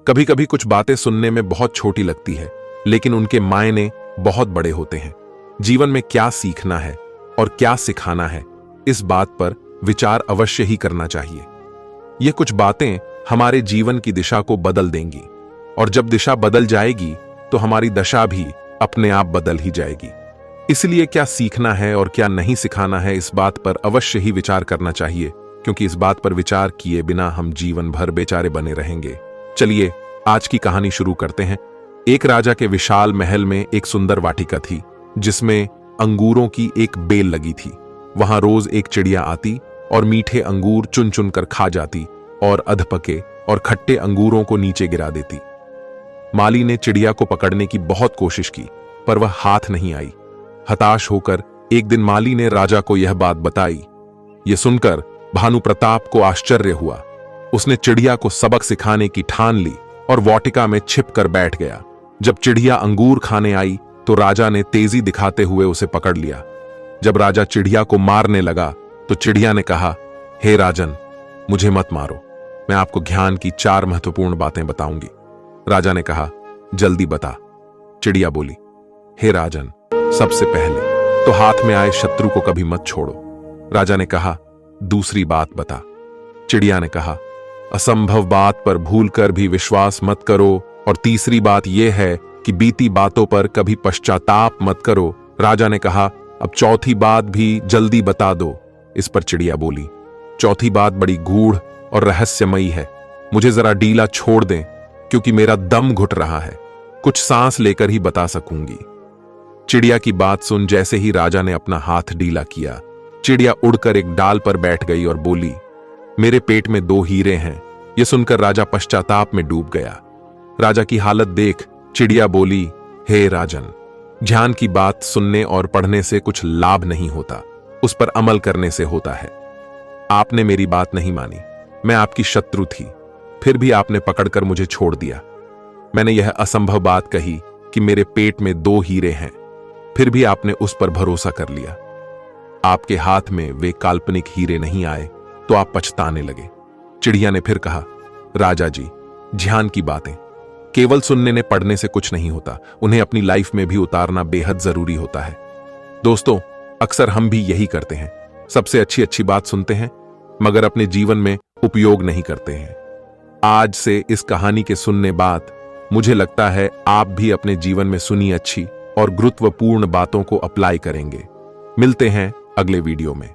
कभी कभी कुछ बातें सुनने में बहुत छोटी लगती है, लेकिन उनके मायने बहुत बड़े होते हैं। जीवन में क्या सीखना है और क्या सिखाना है, इस बात पर विचार अवश्य ही करना चाहिए। ये कुछ बातें हमारे जीवन की दिशा को बदल देंगी, और जब दिशा बदल जाएगी तो हमारी दशा भी अपने आप बदल ही जाएगी। इसलिए क्या सीखना है और क्या नहीं सिखाना है, इस बात पर अवश्य ही विचार करना चाहिए, क्योंकि इस बात पर विचार किए बिना हम जीवन भर बेचारे बने रहेंगे। चलिए आज की कहानी शुरू करते हैं। एक राजा के विशाल महल में एक सुंदर वाटिका थी, जिसमें अंगूरों की एक बेल लगी थी। वहां रोज एक चिड़िया आती और मीठे अंगूर चुन चुन कर खा जाती और अधपके और खट्टे अंगूरों को नीचे गिरा देती। माली ने चिड़िया को पकड़ने की बहुत कोशिश की, पर वह हाथ नहीं आई। हताश होकर एक दिन माली ने राजा को यह बात बताई। यह सुनकर भानु प्रताप को आश्चर्य हुआ। उसने चिड़िया को सबक सिखाने की ठान ली और वाटिका में छिप कर बैठ गया। जब चिड़िया अंगूर खाने आई तो राजा ने तेजी दिखाते हुए उसे पकड़ लिया। जब राजा चिड़िया को मारने लगा तो चिड़िया ने कहा, हे राजन, मुझे मत मारो, मैं आपको ज्ञान की 4 महत्वपूर्ण बातें बताऊंगी। राजा ने कहा, जल्दी बता। चिड़िया बोली, हे राजन, सबसे पहले तो हाथ में आए शत्रु को कभी मत छोड़ो। राजा ने कहा, दूसरी बात बता। चिड़िया ने कहा, असंभव बात पर भूलकर भी विश्वास मत करो, और तीसरी बात यह है कि बीती बातों पर कभी पश्चाताप मत करो। राजा ने कहा, अब चौथी बात भी जल्दी बता दो। इस पर चिड़िया बोली, चौथी बात बड़ी गूढ़ और रहस्यमयी है, मुझे जरा ढीला छोड़ दें, क्योंकि मेरा दम घुट रहा है, कुछ सांस लेकर ही बता सकूंगी। चिड़िया की बात सुन जैसे ही राजा ने अपना हाथ ढीला किया, चिड़िया उड़कर एक डाल पर बैठ गई और बोली, मेरे पेट में 2 हीरे हैं। यह सुनकर राजा पश्चाताप में डूब गया। राजा की हालत देख चिड़िया बोली, हे राजन, ज्ञान की बात सुनने और पढ़ने से कुछ लाभ नहीं होता, उस पर अमल करने से होता है। आपने मेरी बात नहीं मानी, मैं आपकी शत्रु थी, फिर भी आपने पकड़कर मुझे छोड़ दिया। मैंने यह असंभव बात कही कि मेरे पेट में 2 हीरे हैं, फिर भी आपने उस पर भरोसा कर लिया। आपके हाथ में वे काल्पनिक हीरे नहीं आए तो आप पछताने लगे। चिड़िया ने फिर कहा, राजा जी, ध्यान की बातें केवल सुनने ने पढ़ने से कुछ नहीं होता, उन्हें अपनी लाइफ में भी उतारना बेहद जरूरी होता है। दोस्तों, अक्सर हम भी यही करते हैं, सबसे अच्छी अच्छी बात सुनते हैं मगर अपने जीवन में उपयोग नहीं करते हैं। आज से इस कहानी के सुनने बाद मुझे लगता है आप भी अपने जीवन में सुनी अच्छी और गुरुत्वपूर्ण बातों को अप्लाई करेंगे। मिलते हैं अगले वीडियो में।